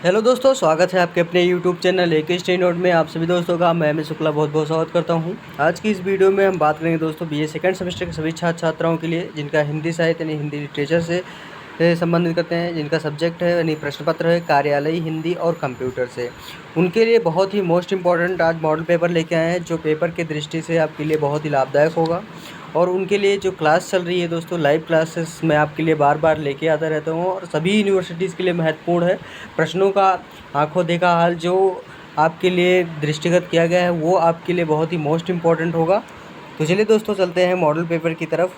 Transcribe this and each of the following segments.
Hello दोस्तों, स्वागत है आपके अपने यूट्यूब चैनल एक स्टडी नोट में। आप सभी दोस्तों का मैं एम शुक्ला बहुत बहुत स्वागत करता हूं। आज की इस वीडियो में हम बात करेंगे दोस्तों बीए सेकंड सेमेस्टर के सभी छात्र छात्राओं के लिए जिनका हिंदी साहित्य यानी हिंदी लिटरेचर से संबंधित करते हैं, जिनका सब्जेक्ट है यानी प्रश्न पत्र है कार्यालय हिंदी और कंप्यूटर से। उनके लिए बहुत ही मोस्ट इम्पॉर्टेंट आज मॉडल पेपर लेके आए हैं जो पेपर की दृष्टि से आपके लिए बहुत ही लाभदायक होगा। और उनके लिए जो क्लास चल रही है दोस्तों, लाइव क्लासेस मैं आपके लिए बार बार लेके आता रहता हूँ और सभी यूनिवर्सिटीज़ के लिए महत्वपूर्ण है। प्रश्नों का आंखों देखा हाल जो आपके लिए दृष्टिगत किया गया है वो आपके लिए बहुत ही मोस्ट इम्पॉर्टेंट होगा। तो चलिए दोस्तों चलते हैं मॉडल पेपर की तरफ।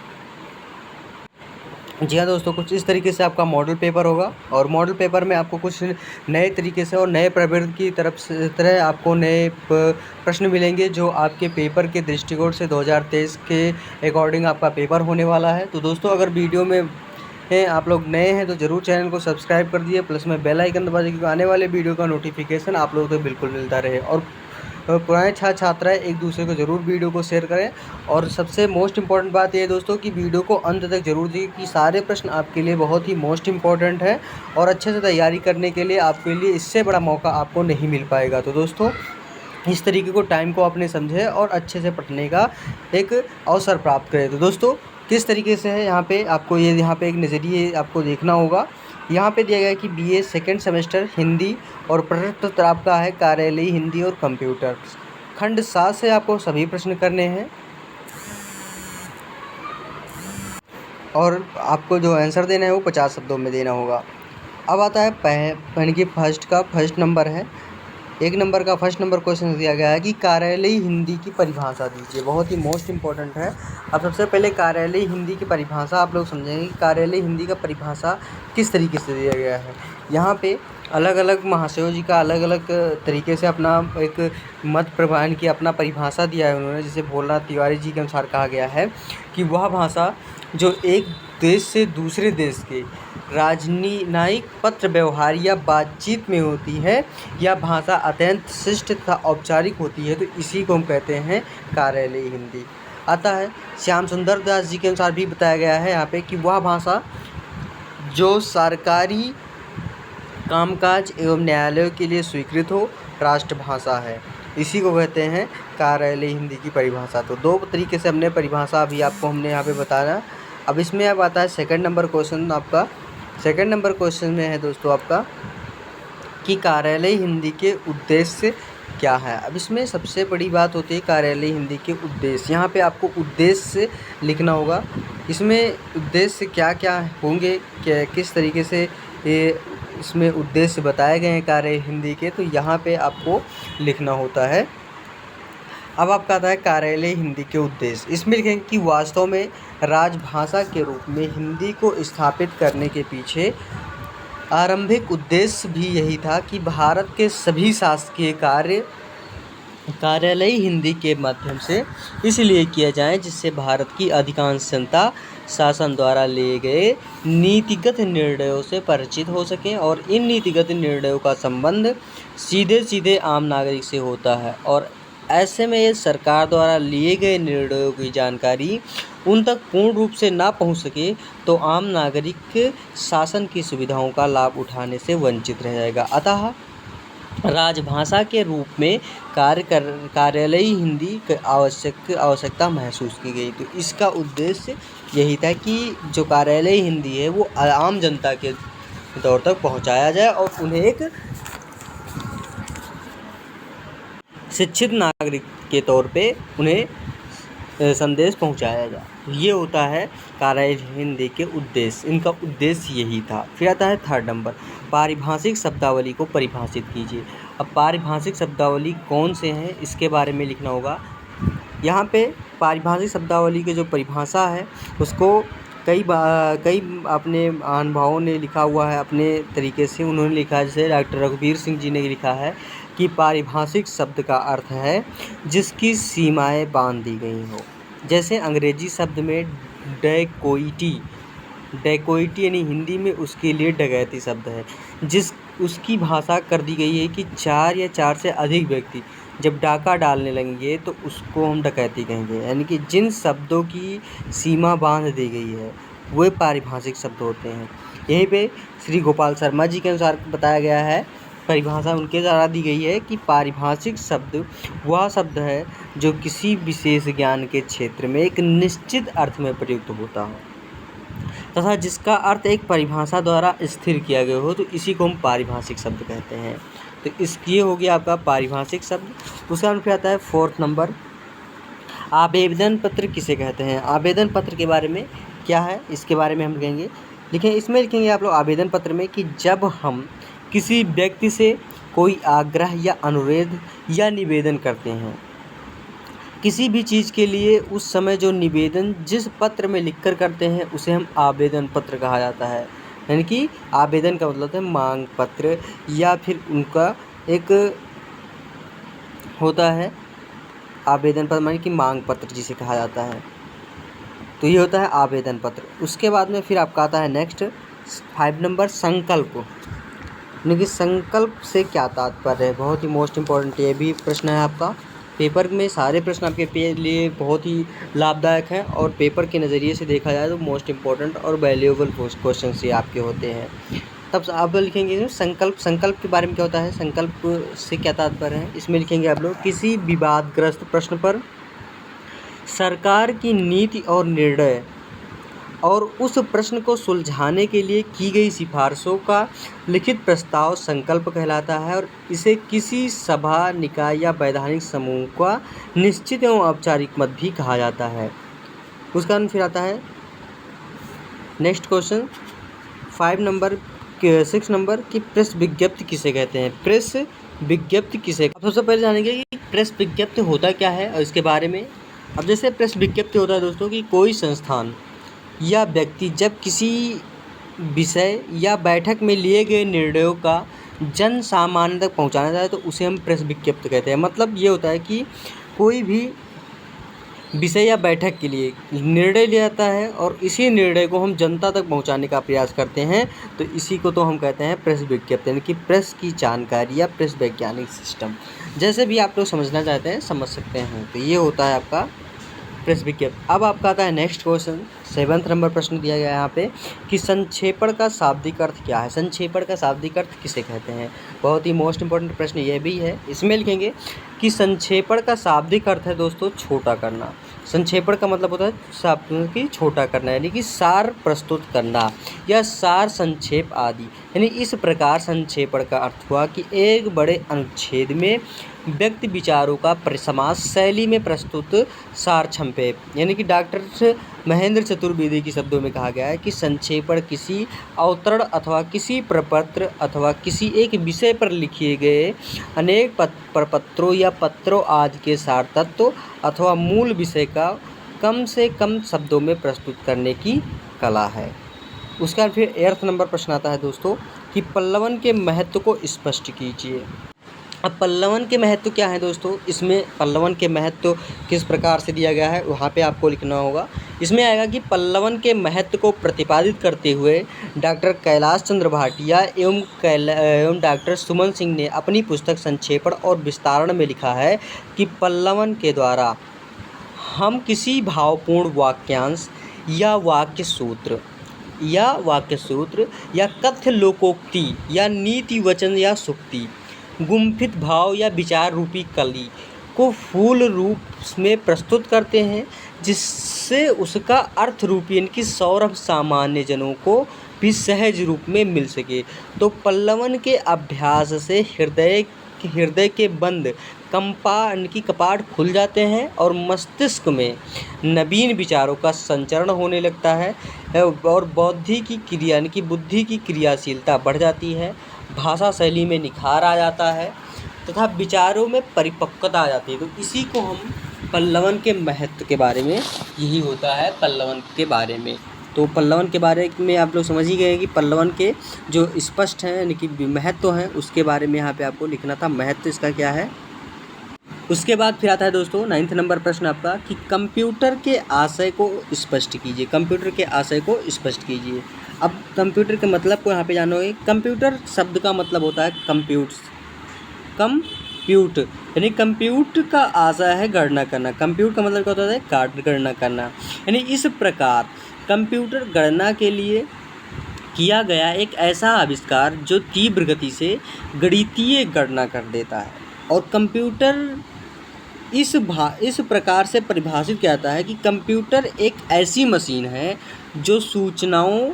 जी हाँ दोस्तों, कुछ इस तरीके से आपका मॉडल पेपर होगा और मॉडल पेपर में आपको कुछ नए तरीके से और नए प्रवृत्ति की तरह आपको नए प्रश्न मिलेंगे जो आपके पेपर के दृष्टिकोण से 2023 के अकॉर्डिंग आपका पेपर होने वाला है। तो दोस्तों अगर वीडियो में आप लोग नए हैं तो ज़रूर चैनल को सब्सक्राइब कर दिए, प्लस में बेल आइकन दबा दीजिए क्योंकि आने वाले वीडियो का नोटिफिकेशन आप लोगों को बिल्कुल मिलता रहे। और पुराने छात्र छात्राएँ एक दूसरे को ज़रूर वीडियो को शेयर करें। और सबसे मोस्ट इम्पॉर्टेंट बात यह है दोस्तों कि वीडियो को अंत तक ज़रूर देखिए कि सारे प्रश्न आपके लिए बहुत ही मोस्ट इम्पॉर्टेंट है और अच्छे से तैयारी करने के लिए आपके लिए इससे बड़ा मौका आपको नहीं मिल पाएगा। तो दोस्तों इस तरीके को टाइम को आपने समझे और अच्छे से पढ़ने का एक अवसर प्राप्त करें। तो दोस्तों किस तरीके से है यहाँ पे आपको यहाँ पे एक नज़रिए आपको देखना होगा। यहाँ पे दिया गया है कि बीए सेकंड सेमेस्टर हिंदी और प्रश्न पत्र आपका है कार्यालयी हिंदी और कंप्यूटर। खंड 7 से आपको सभी प्रश्न करने हैं और आपको जो आंसर देना है वो 50 शब्दों में देना होगा। अब आता है पहले की फर्स्ट नंबर है। एक नंबर का फर्स्ट नंबर क्वेश्चन दिया गया है कि कार्यालयी हिंदी की परिभाषा दीजिए। बहुत ही मोस्ट इम्पॉर्टेंट है। अब सबसे पहले कार्यालयी हिंदी की परिभाषा आप लोग समझेंगे कि कार्यालयी हिंदी का परिभाषा किस तरीके से दिया गया है। यहाँ पे अलग अलग महाशयों जी का अलग अलग तरीके से अपना एक मत प्रदान की अपना परिभाषा दिया है उन्होंने। जैसे भोलानाथ तिवारी जी के अनुसार कहा गया है कि वह भाषा जो एक देश से दूसरे देश के राजनीतिक पत्र व्यवहार या बातचीत में होती है, यह भाषा अत्यंत शिष्ट तथा औपचारिक होती है, तो इसी को हम कहते हैं कार्यालयी हिंदी। आता है श्याम सुंदर दास जी के अनुसार भी बताया गया है यहाँ पे कि वह भाषा जो सरकारी कामकाज एवं न्यायालयों के लिए स्वीकृत हो राष्ट्रभाषा है, इसी को कहते हैं कार्यालयी हिंदी की परिभाषा। तो दो तरीके से हमने परिभाषा अभी आपको हमने यहाँ पे बताया। अब इसमें अब आता है सेकंड नंबर क्वेश्चन। आपका सेकंड नंबर क्वेश्चन में है दोस्तों आपका कि कार्यालयी हिंदी के उद्देश्य क्या है। अब इसमें सबसे बड़ी बात होती है कार्यालयी हिंदी के उद्देश्य। यहाँ पे आपको उद्देश्य लिखना होगा। इसमें उद्देश्य क्या क्या होंगे, क्या किस तरीके से ये इसमें उद्देश्य बताए गए हैं कार्यालयी हिंदी के, तो यहाँ पे आपको लिखना होता है। अब आपका आता है कार्यालयी हिंदी के उद्देश्य। इसमें लिखेंगे कि वास्तव में राजभाषा के रूप में हिंदी को स्थापित करने के पीछे आरंभिक उद्देश्य भी यही था कि भारत के सभी शासकीय कार्य कार्यालयी हिंदी के माध्यम से इसलिए किया जाए जिससे भारत की अधिकांश जनता शासन द्वारा लिए गए नीतिगत निर्णयों से परिचित हो सकें और इन नीतिगत निर्णयों का संबंध सीधे सीधे आम नागरिक से होता है और ऐसे में ये सरकार द्वारा लिए गए निर्णयों की जानकारी उन तक पूर्ण रूप से ना पहुंच सके तो आम नागरिक शासन की सुविधाओं का लाभ उठाने से वंचित रह जाएगा। अतः राजभाषा के रूप में कार्यालयी हिंदी की आवश्यकता महसूस की गई। तो इसका उद्देश्य यही था कि जो कार्यालयी हिंदी है वो आम जनता के तौर तक पहुंचाया जाए और उन्हें एक शिक्षित नागरिक के तौर पे उन्हें संदेश पहुंचाया जाए। तो ये होता है कार्यालयी हिंदी के उद्देश्य। इनका उद्देश्य यही था। फिर आता है थर्ड नंबर, पारिभाषिक शब्दावली को परिभाषित कीजिए। अब पारिभाषिक शब्दावली कौन से हैं इसके बारे में लिखना होगा। यहाँ पे पारिभाषिक शब्दावली की जो परिभाषा है उसको कई अपने महानुभावों ने लिखा हुआ है अपने तरीके से। उन्होंने लिखा है, जैसे डॉक्टर रघुवीर सिंह जी ने लिखा है कि पारिभाषिक शब्द का अर्थ है जिसकी सीमाएं बांध दी गई हो। जैसे अंग्रेजी शब्द में डैकोइटी यानी हिंदी में उसके लिए डकैती शब्द है, जिस उसकी भाषा कर दी गई है कि 4 या 4 से अधिक व्यक्ति जब डाका डालने लगेंगे तो उसको हम डकैती कहेंगे। यानी कि जिन शब्दों की सीमा बांध दी गई है वे पारिभाषिक शब्द होते हैं। यहीं पे श्री गोपाल शर्मा जी के अनुसार बताया गया है परिभाषा उनके द्वारा दी गई है कि पारिभाषिक शब्द वह शब्द है जो किसी विशेष ज्ञान के क्षेत्र में एक निश्चित अर्थ में प्रयुक्त होता हो तथा जिसका अर्थ एक परिभाषा द्वारा स्थिर किया गया हो, तो इसी को हम पारिभाषिक शब्द कहते हैं। तो ये हो गया आपका पारिभाषिक शब्द। उसका आंसर आता है 4th नंबर, आवेदन पत्र किसे कहते हैं। आवेदन पत्र के बारे में क्या है, इसके बारे में हम लिखेंगे। इसमें लिखेंगे आप लोग आवेदन पत्र में कि जब हम किसी व्यक्ति से कोई आग्रह या अनुरोध या निवेदन करते हैं किसी भी चीज़ के लिए, उस समय जो निवेदन जिस पत्र में लिखकर करते हैं उसे हम आवेदन पत्र कहा जाता है। यानी कि आवेदन का मतलब है मांग पत्र, या फिर उनका एक होता है आवेदन पत्र, यानी कि मांग पत्र जिसे कहा जाता है। तो ये होता है आवेदन पत्र। उसके बाद में फिर आपका आता है नेक्स्ट 5 नंबर, संकल्प। यानी कि संकल्प से क्या तात्पर्य है, बहुत ही मोस्ट इम्पोर्टेंट ये भी प्रश्न है आपका। पेपर में सारे प्रश्न आपके लिए बहुत ही लाभदायक हैं और पेपर के नज़रिए से देखा जाए तो मोस्ट इम्पोर्टेंट और वैल्यूएबल क्वेश्चन ये आपके होते हैं। तब आप लिखेंगे संकल्प। संकल्प के बारे में क्या होता है, संकल्प से क्या तात्पर्य है, इसमें लिखेंगे आप लोग किसी विवादग्रस्त प्रश्न पर सरकार की नीति और निर्णय और उस प्रश्न को सुलझाने के लिए की गई सिफारिशों का लिखित प्रस्ताव संकल्प कहलाता है और इसे किसी सभा, निकाय या वैधानिक समूह का निश्चित एवं औपचारिक मत भी कहा जाता है। उसका फिर आता है नेक्स्ट क्वेश्चन 5 नंबर 6 नंबर की प्रेस विज्ञप्ति किसे कहते हैं। प्रेस विज्ञप्ति किसे, अब सबसे पहले जानेंगे कि प्रेस विज्ञप्ति होता क्या है और इसके बारे में। अब जैसे प्रेस विज्ञप्ति होता है दोस्तों कि कोई संस्थान या व्यक्ति जब किसी विषय या बैठक में लिए गए निर्णयों का जन सामान्य तक पहुंचाना चाहे तो उसे हम प्रेस विज्ञप्ति कहते हैं। मतलब ये होता है कि कोई भी विषय या बैठक के लिए निर्णय लिया जाता है और इसी निर्णय को हम जनता तक पहुंचाने का प्रयास करते हैं, तो इसी को तो हम कहते हैं प्रेस विज्ञप्ति, यानी कि प्रेस की जानकारी या प्रेस वैज्ञानिक सिस्टम, जैसे भी आप लोग समझना चाहते हैं समझ सकते हैं। तो ये होता है आपका प्रेस विज्ञप्ति। अब आपका आता है नेक्स्ट क्वेश्चन 7th नंबर प्रश्न दिया गया है यहाँ पे कि संक्षेपण का शाब्दिक अर्थ क्या है। संक्षेपण का शाब्दिक अर्थ किसे कहते हैं, बहुत ही मोस्ट इंपॉर्टेंट प्रश्न ये भी है। इसमें लिखेंगे कि संक्षेपण का शाब्दिक अर्थ है दोस्तों छोटा करना। संक्षेपण का मतलब होता है शब्द की छोटा करना, यानी कि सार प्रस्तुत करना या सार संक्षेप आदि। यानी इस प्रकार संक्षेपण का अर्थ हुआ कि एक बड़े अनुच्छेद में व्यक्ति विचारों का परिसमास शैली में प्रस्तुत सार संक्षेप। यानी कि डॉक्टर महेंद्र चतुर्वेदी के शब्दों में कहा गया है कि संक्षेपण किसी अवतरण अथवा किसी प्रपत्र अथवा किसी एक विषय पर लिखे गए अनेक प्रपत्रों या पत्रों आदि के सार तत्व अथवा मूल विषय का कम से कम शब्दों में प्रस्तुत करने की कला है। उसका फिर 8th नंबर प्रश्न आता है दोस्तों कि पल्लवन के महत्व को स्पष्ट कीजिए। अब पल्लवन के महत्व क्या है दोस्तों, इसमें पल्लवन के महत्व किस प्रकार से दिया गया है वहाँ पे आपको लिखना होगा। इसमें आएगा कि पल्लवन के महत्व को प्रतिपादित करते हुए डॉक्टर कैलाश चंद्र भाटिया एवं डॉक्टर सुमन सिंह ने अपनी पुस्तक संक्षेपण और विस्तारण में लिखा है कि पल्लवन के द्वारा हम किसी भावपूर्ण वाक्यांश या वाक्य सूत्र या कथ्य लोकोक्ति या नीति वचन या सुक्ति गुम्फित भाव या विचार रूपी कली को फूल रूप में प्रस्तुत करते हैं, जिससे उसका अर्थ रूपी यानी कि सौरभ सामान्य जनों को भी सहज रूप में मिल सके। तो पल्लवन के अभ्यास से हृदय के बंद की कपाट खुल जाते हैं और मस्तिष्क में नवीन विचारों का संचरण होने लगता है और बुद्धि की क्रियाशीलता बढ़ जाती है, भाषा शैली में निखार आ जाता है तथा विचारों में परिपक्वता आ जाती है। तो इसी को हम पल्लवन के महत्व के बारे में, यही होता है पल्लवन के बारे में। तो पल्लवन के बारे में आप लोग समझ ही गए कि पल्लवन के जो स्पष्ट हैं यानी कि महत्व हैं उसके बारे में यहाँ पे आपको लिखना था, महत्व इसका क्या है। उसके बाद फिर आता है दोस्तों 9th नंबर प्रश्न आपका कि कंप्यूटर के आशय को स्पष्ट कीजिए। कंप्यूटर के आशय को स्पष्ट कीजिए। अब कंप्यूटर के मतलब को यहाँ पे जानोगे। कंप्यूटर शब्द का मतलब होता है कंप्यूट यानी कंप्यूट का आशय है गणना करना। कंप्यूट का मतलब क्या होता है, गणना करना। यानी इस प्रकार कंप्यूटर गणना के लिए किया गया एक ऐसा आविष्कार जो तीव्र गति से गणितीय गणना कर देता है। और कंप्यूटर इस प्रकार से परिभाषित किया जाता है कि कंप्यूटर एक ऐसी मशीन है जो सूचनाओं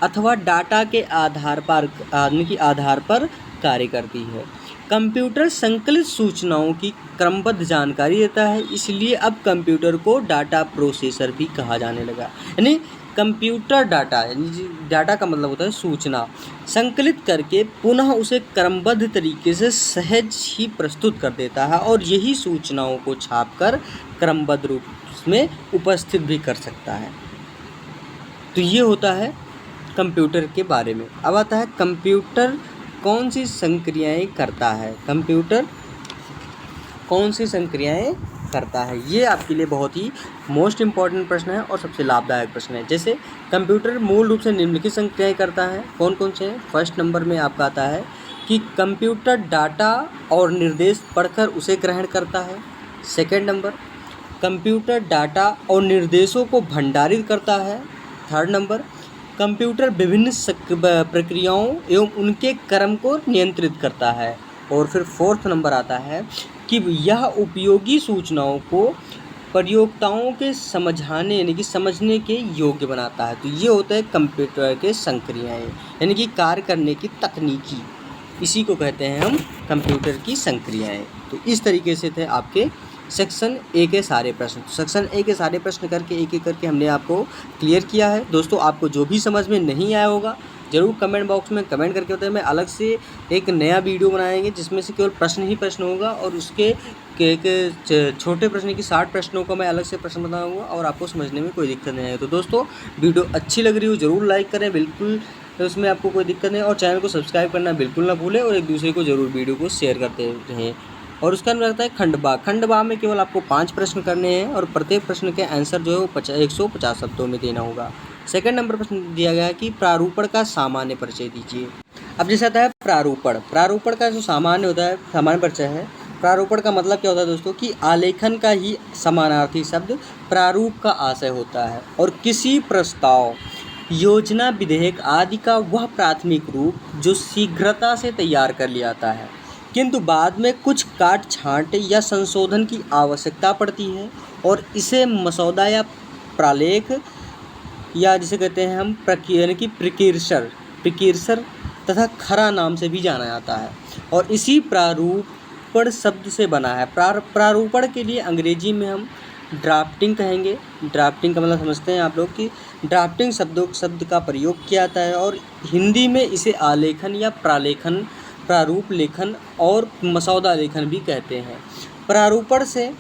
अथवा डाटा के आधार पर कार्य करती है। कंप्यूटर संकलित सूचनाओं की क्रमबद्ध जानकारी देता है, इसलिए अब कंप्यूटर को डाटा प्रोसेसर भी कहा जाने लगा। यानी कंप्यूटर डाटा का मतलब होता है सूचना, संकलित करके पुनः उसे क्रमबद्ध तरीके से सहज ही प्रस्तुत कर देता है और यही सूचनाओं को छापकर क्रमबद्ध रूप में उपस्थित भी कर सकता है। तो ये होता है कंप्यूटर के बारे में। अब आता है कंप्यूटर कौन सी संक्रियाएं करता है। कंप्यूटर कौन सी संक्रियाएं करता है, ये आपके लिए बहुत ही मोस्ट इम्पॉर्टेंट प्रश्न है और सबसे लाभदायक प्रश्न है। जैसे कंप्यूटर मूल रूप से निम्नलिखित संक्रियाएं करता है, कौन कौन से हैं। फर्स्ट नंबर में आपका आता है कि कंप्यूटर डाटा और निर्देश पढ़कर उसे ग्रहण करता है। सेकेंड नंबर, कंप्यूटर डाटा और निर्देशों को भंडारित करता है। थर्ड नंबर, कंप्यूटर विभिन्न प्रक्रियाओं एवं उनके क्रम को नियंत्रित करता है। और फिर फोर्थ नंबर आता है कि यह उपयोगी सूचनाओं को प्रयोक्ताओं के समझाने यानी कि समझने के योग्य बनाता है। तो ये होता है कंप्यूटर के संक्रियाएं यानी कि कार्य करने की तकनीकी, इसी को कहते हैं हम कंप्यूटर की संक्रियाएं। तो इस तरीके से थे आपके सेक्शन ए के सारे प्रश्न। तो सेक्शन ए के सारे प्रश्न करके एक एक करके हमने आपको क्लियर किया है। दोस्तों आपको जो भी समझ में नहीं आया होगा ज़रूर कमेंट बॉक्स में कमेंट करके बताएं। मैं अलग से एक नया वीडियो बनाएंगे जिसमें से केवल प्रश्न ही प्रश्न होगा और उसके एक छोटे प्रश्न की 60 प्रश्नों का मैं अलग से प्रश्न बताऊंगा और आपको समझने में कोई दिक्कत नहीं आएगी। तो दोस्तों वीडियो अच्छी लग रही हो ज़रूर लाइक करें, बिल्कुल तो उसमें आपको कोई दिक्कत नहीं, और चैनल को सब्सक्राइब करना बिल्कुल ना भूलें और एक दूसरे को ज़रूर वीडियो को शेयर करते रहें। और उसका नाम रहता है खंडवा। खंडवा में केवल आपको 5 प्रश्न करने हैं और प्रत्येक प्रश्न के आंसर जो है वो 150 शब्दों में देना होगा। सेकंड नंबर प्रश्न दिया गया है कि प्रारूपण का सामान्य परिचय दीजिए। अब जैसे आता है प्रारूपण का जो सामान्य होता है, सामान्य परिचय है। प्रारूपण का मतलब क्या होता है दोस्तों कि आलेखन का ही समानार्थी शब्द प्रारूप का आशय होता है और किसी प्रस्ताव, योजना, विधेयक आदि का वह प्राथमिक रूप जो शीघ्रता से तैयार कर लिया जाता है किंतु बाद में कुछ काट छांट या संशोधन की आवश्यकता पड़ती है और इसे मसौदा या प्रालेख या जिसे कहते हैं हम प्रिक्यूर्सर तथा खरा नाम से भी जाना जाता है और इसी प्रारूपण शब्द से बना है। प्रारूपण के लिए अंग्रेजी में हम ड्राफ्टिंग कहेंगे। ड्राफ्टिंग का मतलब समझते हैं आप लोग कि ड्राफ्टिंग शब्द का प्रयोग किया जाता है और हिंदी में इसे आलेखन या प्रारूप लेखन और मसौदा लेखन भी कहते हैं। प्रारूपण से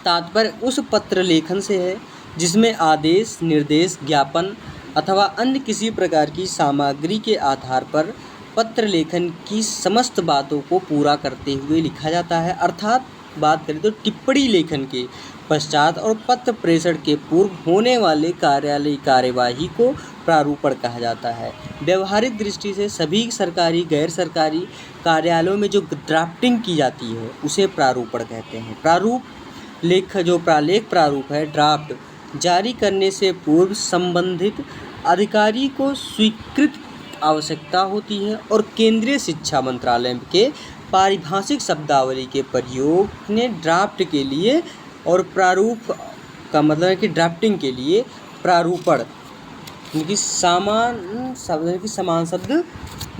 तात्पर्य उस पत्र लेखन से है जिसमें आदेश, निर्देश, ज्ञापन अथवा अन्य किसी प्रकार की सामग्री के आधार पर पत्र लेखन की समस्त बातों को पूरा करते हुए लिखा जाता है। अर्थात बात करें तो टिप्पणी लेखन के पश्चात और पत्र प्रेषण के पूर्व होने वाले कार्यालयी कार्यवाही को प्रारूपण कहा जाता है। व्यवहारिक दृष्टि से सभी सरकारी गैर सरकारी कार्यालयों में जो ड्राफ्टिंग की जाती है उसे प्रारूपण कहते हैं। जो प्रालेख प्रारूप है, ड्राफ्ट जारी करने से पूर्व संबंधित अधिकारी को स्वीकृत आवश्यकता होती है और केंद्रीय शिक्षा मंत्रालय के पारिभाषिक शब्दावली के प्रयोग ने ड्राफ्ट के लिए और प्रारूप का मतलब है कि ड्राफ्टिंग के लिए प्रारूपण की समान शब्द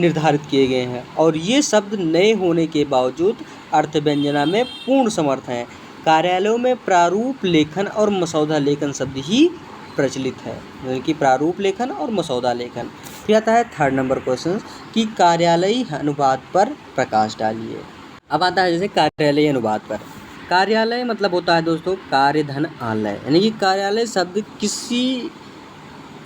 निर्धारित किए गए हैं और ये शब्द नए होने के बावजूद अर्थ व्यंजना में पूर्ण समर्थ हैं। कार्यालयों में प्रारूप लेखन और मसौदा लेखन शब्द ही प्रचलित है, यानी कि प्रारूप लेखन और मसौदा लेखन। फिर आता है थर्ड नंबर क्वेश्चन कि कार्यालयी अनुवाद पर प्रकाश डालिए। अब आता है जैसे कार्यालयी अनुवाद पर। कार्यालय मतलब होता है दोस्तों कार्यधन आलय, यानी कि कार्यालय शब्द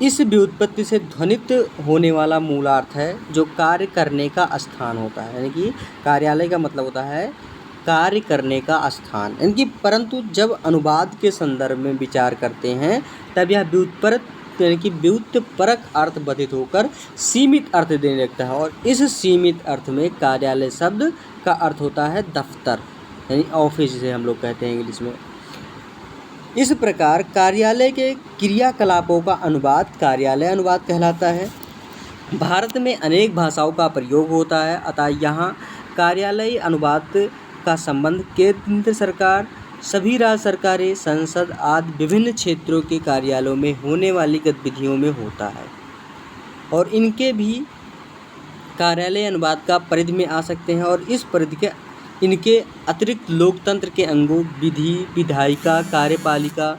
इस व्युत्पत्ति से ध्वनित होने वाला मूलार्थ है जो कार्य करने का स्थान होता है, यानी कि कार्यालय का मतलब होता है कार्य करने का स्थान। इनकी परंतु जब अनुवाद के संदर्भ में विचार करते हैं तब यह व्युत्परक अर्थ बाधित होकर सीमित अर्थ देने लगता है और इस सीमित अर्थ में कार्यालय शब्द का अर्थ होता है दफ्तर, यानी ऑफिस जिसे हम लोग कहते हैं इंग्लिश में। इस प्रकार कार्यालय के क्रियाकलापों का अनुवाद कार्यालय अनुवाद कहलाता है। भारत में अनेक भाषाओं का प्रयोग होता है, अतः यहाँ कार्यालयीय अनुवाद का संबंध केंद्र सरकार, सभी राज्य सरकारें, संसद आदि विभिन्न क्षेत्रों के कार्यालयों में होने वाली गतिविधियों में होता है और इनके भी कार्यालय अनुवाद का परिधि में आ सकते हैं। और इस परिधि के इनके अतिरिक्त लोकतंत्र के अंगों विधि, विधायिका, कार्यपालिका